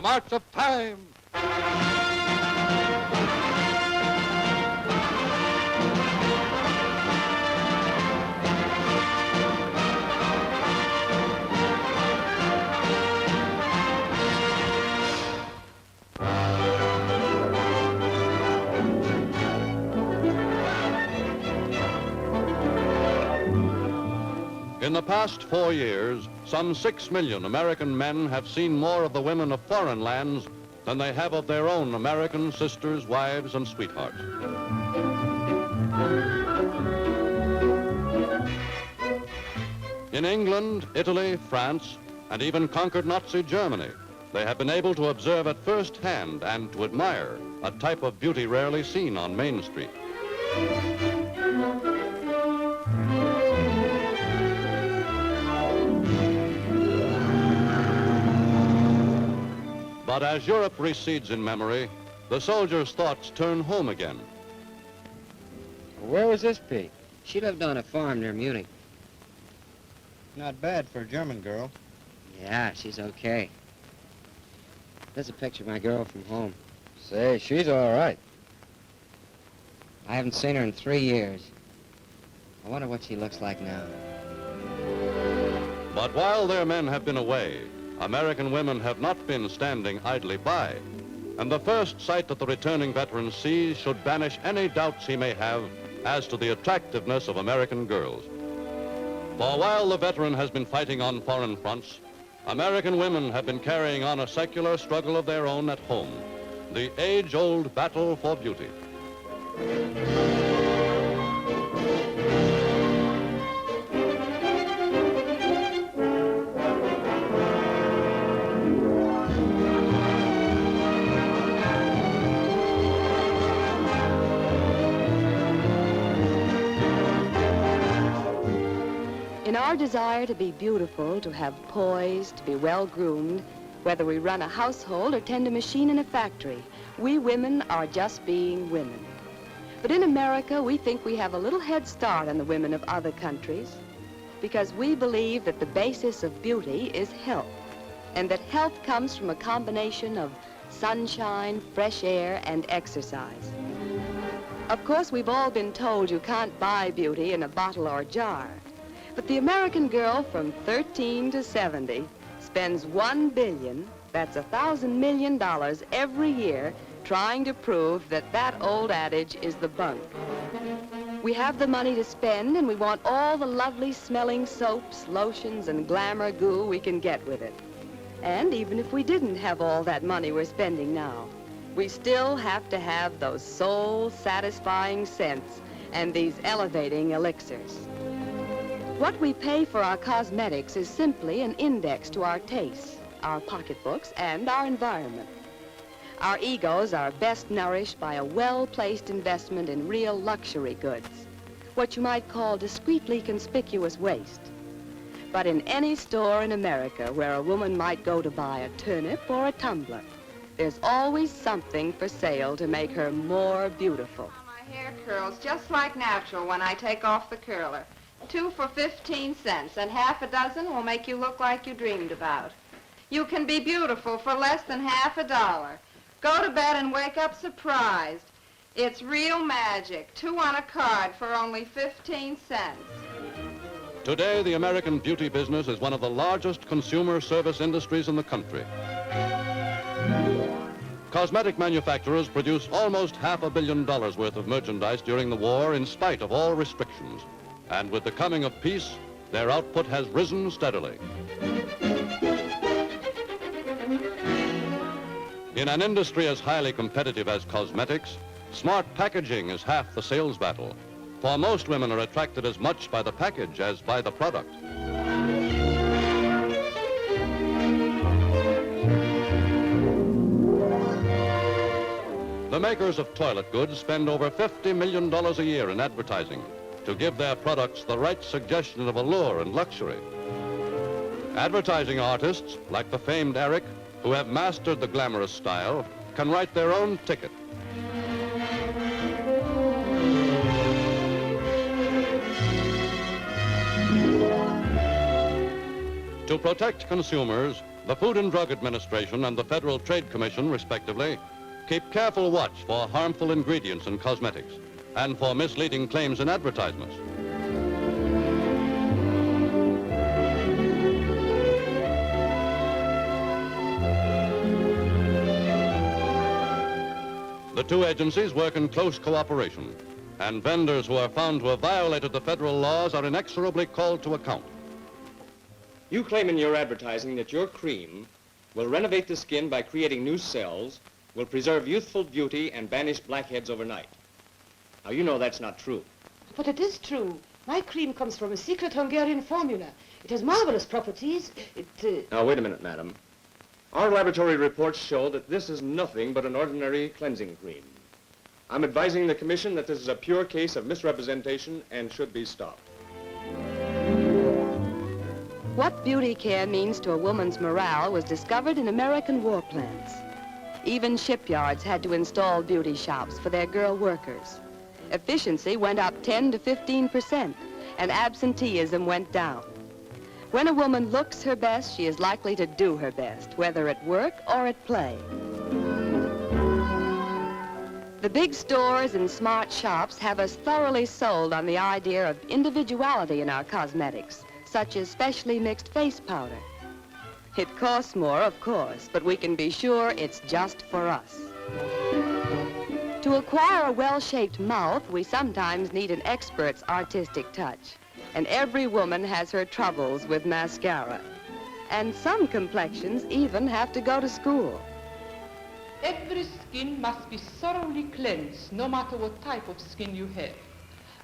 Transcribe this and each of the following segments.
march of time. In the past 4 years, some 6 million American men have seen more of the women of foreign lands than they have of their own American sisters, wives, and sweethearts. In England, Italy, France, and even conquered Nazi Germany, they have been able to observe at first hand and to admire a type of beauty rarely seen on Main Street. But as Europe recedes in memory, the soldiers' thoughts turn home again. Where was this Pete? She lived on a farm near Munich. Not bad for a German girl. Yeah, she's okay. There's a picture of my girl from home. Say, she's all right. I haven't seen her in 3 years. I wonder what she looks like now. But while their men have been away, American women have not been standing idly by. And the first sight that the returning veteran sees should banish any doubts he may have as to the attractiveness of American girls. For while the veteran has been fighting on foreign fronts, American women have been carrying on a secular struggle of their own at home, the age-old battle for beauty. In our desire to be beautiful, to have poise, to be well-groomed, whether we run a household or tend a machine in a factory, we women are just being women. But in America, we think we have a little head start on the women of other countries because we believe that the basis of beauty is health, and that health comes from a combination of sunshine, fresh air, and exercise. Of course, we've all been told you can't buy beauty in a bottle or jar. But the American girl from 13 to 70 spends $1 billion, that's $1,000 million every year, trying to prove that that old adage is the bunk. We have the money to spend, and we want all the lovely smelling soaps, lotions, and glamour goo we can get with it. And even if we didn't have all that money we're spending now, we still have to have those soul-satisfying scents and these elevating elixirs. What we pay for our cosmetics is simply an index to our tastes, our pocketbooks, and our environment. Our egos are best nourished by a well-placed investment in real luxury goods, what you might call discreetly conspicuous waste. But in any store in America where a woman might go to buy a turnip or a tumbler, there's always something for sale to make her more beautiful. My hair curls just like natural when I take off the curler. 2 for 15 cents, and half a dozen will make you look like you dreamed about. You can be beautiful for less than half a dollar. Go to bed and wake up surprised. It's real magic. 2 on a card for only 15 cents. Today, the American beauty business is one of the largest consumer service industries in the country. Cosmetic manufacturers produced almost $500 million worth of merchandise during the war in spite of all restrictions. And with the coming of peace, their output has risen steadily. In an industry as highly competitive as cosmetics, smart packaging is half the sales battle. For most women are attracted as much by the package as by the product. The makers of toilet goods spend over $50 million a year in advertising to give their products the right suggestion of allure and luxury. Advertising artists, like the famed Eric, who have mastered the glamorous style, can write their own ticket. To protect consumers, The Food and Drug Administration and the Federal Trade Commission, respectively, keep careful watch for harmful ingredients in cosmetics and for misleading claims in advertisements. The two agencies work in close cooperation, and vendors who are found to have violated the federal laws are inexorably called to account. You claim in your advertising that your cream will renovate the skin by creating new cells, will preserve youthful beauty, and banish blackheads overnight. Now, you know that's not true. But it is true. My cream comes from a secret Hungarian formula. It has marvelous properties. Now, wait a minute, madam. Our laboratory reports show that this is nothing but an ordinary cleansing cream. I'm advising the commission that this is a pure case of misrepresentation and should be stopped. What beauty care means to a woman's morale was discovered in American war plants. Even shipyards had to install beauty shops for their girl workers. Efficiency went up 10 to 15%, and absenteeism went down. When a woman looks her best, she is likely to do her best, whether at work or at play. The big stores and smart shops have us thoroughly sold on the idea of individuality in our cosmetics, such as specially mixed face powder. It costs more, of course, but we can be sure it's just for us. To acquire a well-shaped mouth, we sometimes need an expert's artistic touch. And every woman has her troubles with mascara. And some complexions even have to go to school. Every skin must be thoroughly cleansed, no matter what type of skin you have.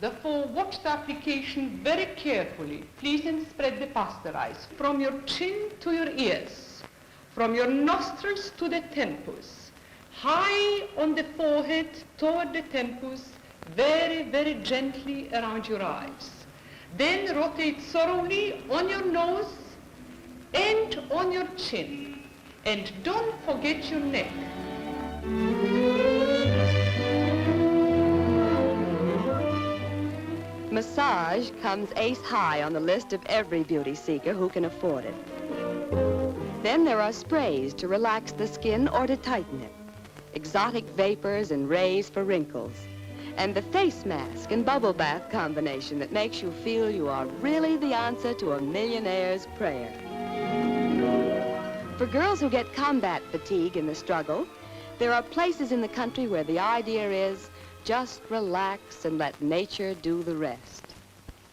Therefore, watch the application very carefully. Please and spread the pasteurize from your chin to your ears, from your nostrils to the temples, high on the forehead toward the temples, very, very gently around your eyes. Then rotate thoroughly on your nose and on your chin. And don't forget your neck. Massage comes ace high on the list of every beauty seeker who can afford it. Then there are sprays to relax the skin or to tighten it, exotic vapors and rays for wrinkles, and the face mask and bubble bath combination that makes you feel you are really the answer to a millionaire's prayer. For girls who get combat fatigue in the struggle, there are places in the country where the idea is just relax and let nature do the rest.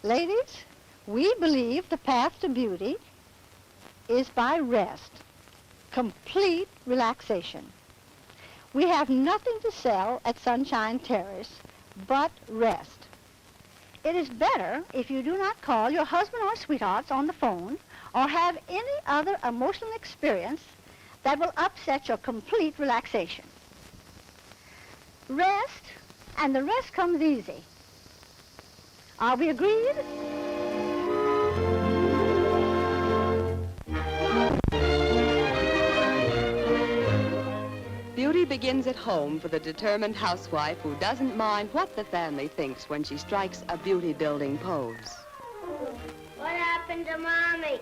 Ladies, we believe the path to beauty is by rest, complete relaxation. We have nothing to sell at Sunshine Terrace but rest. It is better if you do not call your husband or sweethearts on the phone or have any other emotional experience that will upset your complete relaxation. Rest, and the rest comes easy. Are we agreed? Beauty begins at home for the determined housewife who doesn't mind what the family thinks when she strikes a beauty-building pose. What happened to Mommy?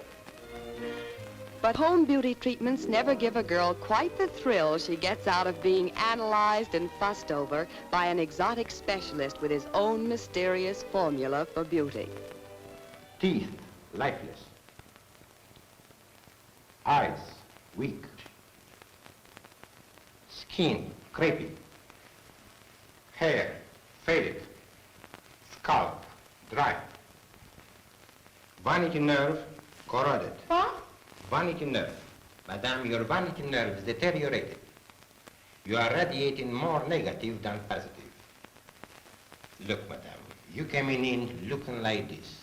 But home beauty treatments never give a girl quite the thrill she gets out of being analyzed and fussed over by an exotic specialist with his own mysterious formula for beauty. Teeth, lifeless. Eyes, weak. Skin, crepey. Hair, faded. Scalp, dry. Vanity nerve, corroded. What? Vanity nerve. Madame, your vanity nerve is deteriorated. You are radiating more negative than positive. Look, madame, you came in looking like this.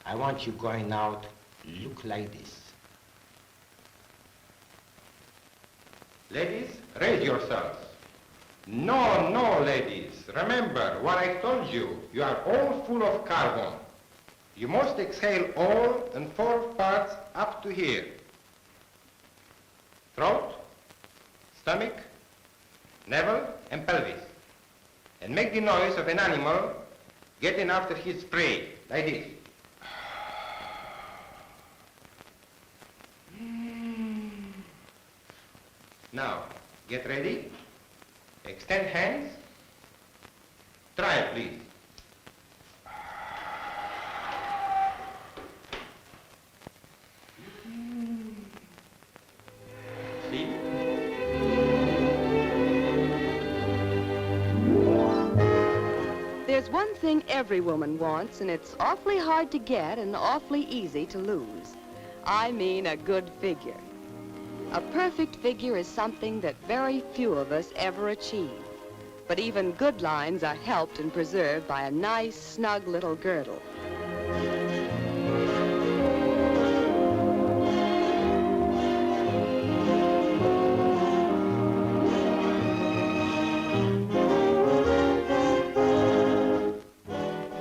I want you going out look like this. Ladies, raise yourselves. No, no, ladies. Remember what I told you. You are all full of carbon. You must exhale all and 4 parts up to here. Throat, stomach, navel, and pelvis. And make the noise of an animal getting after his prey, like this. Now, get ready. Extend hands. Try it, please. See? There's one thing every woman wants, and it's awfully hard to get and awfully easy to lose. I mean a good figure. A perfect figure is something that very few of us ever achieve. But even good lines are helped and preserved by a nice, snug little girdle.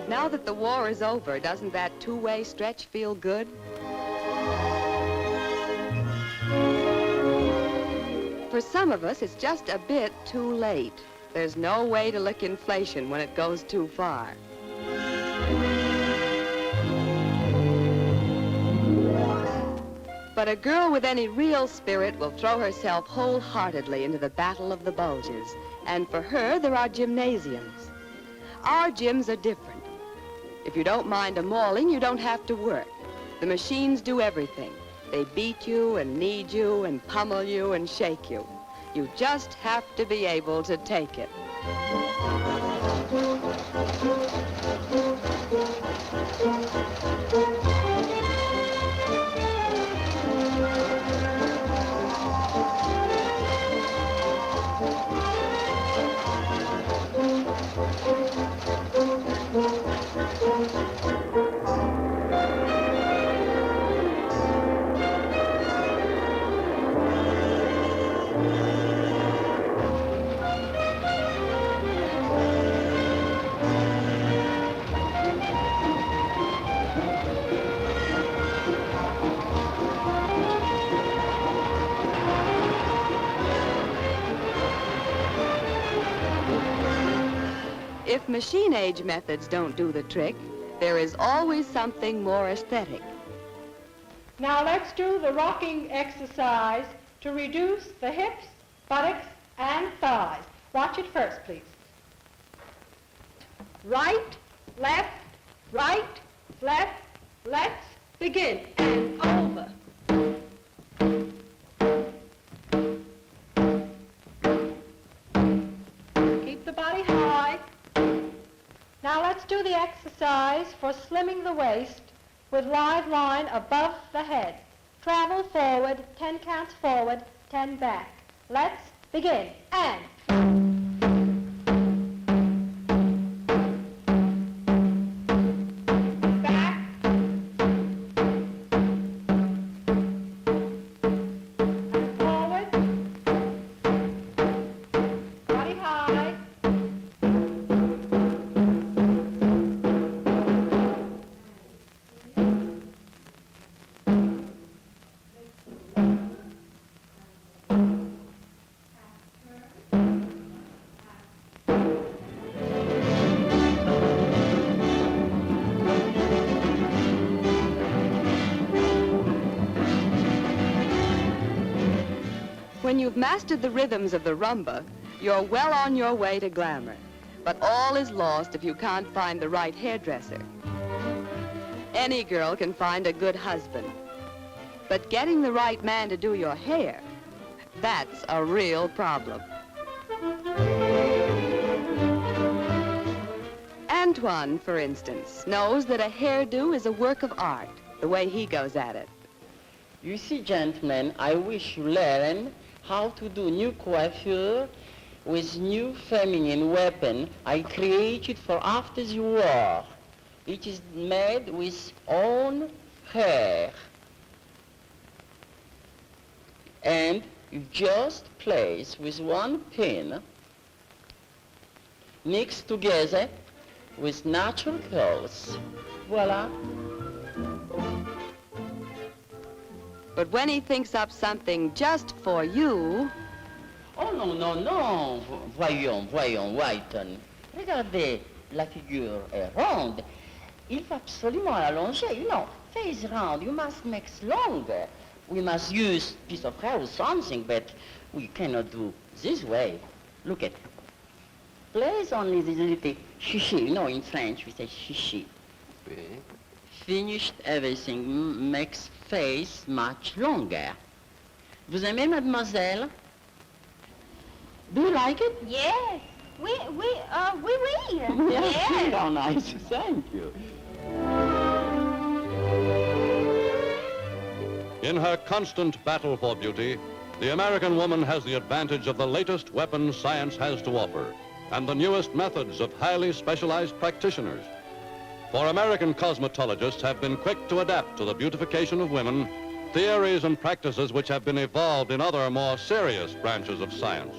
Now that the war is over, doesn't that two-way stretch feel good? For some of us, it's just a bit too late. There's no way to lick inflation when it goes too far. But a girl with any real spirit will throw herself wholeheartedly into the battle of the bulges. And for her, there are gymnasiums. Our gyms are different. If you don't mind a mauling, you don't have to work. The machines do everything. They beat you and knead you and pummel you and shake you. You just have to be able to take it. If machine age methods don't do the trick, there is always something more aesthetic. Now let's do the rocking exercise to reduce the hips, buttocks, and thighs. Watch it first, please. Right, left, let's begin. And over. Keep the body high. Now let's do the exercise for slimming the waist with live line above the head. Travel forward, 10 counts forward, 10 back. Let's begin. And back. And forward. Body high. When you've mastered the rhythms of the rumba, you're well on your way to glamour. But all is lost if you can't find the right hairdresser. Any girl can find a good husband. But getting the right man to do your hair, that's a real problem. Antoine, for instance, knows that a hairdo is a work of art, the way he goes at it. You see, gentlemen, I wish you learn how to do new coiffure with new feminine weapon I created for after the war. It is made with own hair. And you just place with one pin mixed together with natural clothes. Voila. But when he thinks up something just for you... Oh non, non, non. Voyons, Whiten. Regardez, la figure est ronde. Il faut absolument l'allonger. You know, face round, you must make longer. We must use piece of hair or something, but We cannot do this way. Look at, place only this little chichi. You know, in French we say chichi. Oui. Finished everything makes face much longer. Vous aimez, mademoiselle? Do you like it? Yes. Oui. Yes. How nice. Thank you. In her constant battle for beauty, the American woman has the advantage of the latest weapons science has to offer and the newest methods of highly specialized practitioners. For American cosmetologists have been quick to adapt to the beautification of women theories and practices which have been evolved in other more serious branches of science.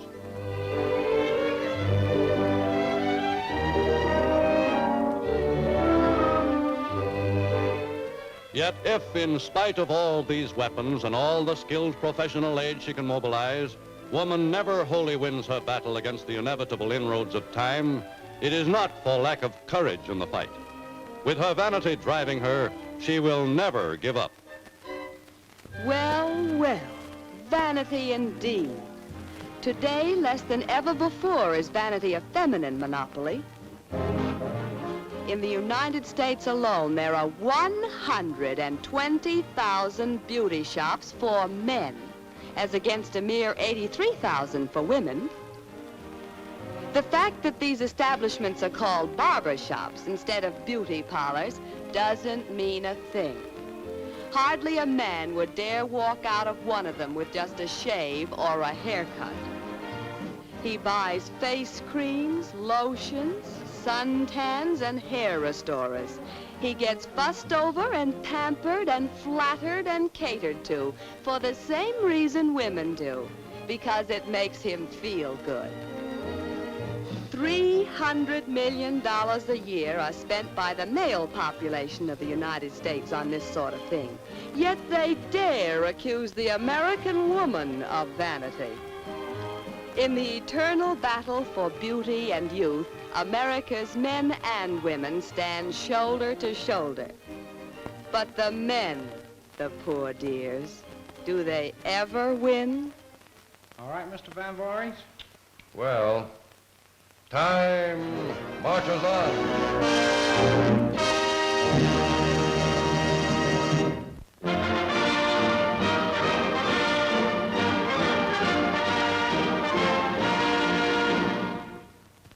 Yet if, in spite of all these weapons and all the skilled professional aid she can mobilize, woman never wholly wins her battle against the inevitable inroads of time, it is not for lack of courage in the fight. With her vanity driving her, she will never give up. Well, vanity indeed. Today, less than ever before, is vanity a feminine monopoly. In the United States alone, there are 120,000 beauty shops for men, as against a mere 83,000 for women. The fact that these establishments are called barber shops instead of beauty parlors doesn't mean a thing. Hardly a man would dare walk out of one of them with just a shave or a haircut. He buys face creams, lotions, suntans, and hair restorers. He gets fussed over and pampered and flattered and catered to for the same reason women do, because it makes him feel good. $300 million a year are spent by the male population of the United States on this sort of thing. Yet they dare accuse the American woman of vanity. In the eternal battle for beauty and youth, America's men and women stand shoulder to shoulder. But the men, the poor dears, do they ever win? All right, Mr. Van Voorhis? Well, time marches on.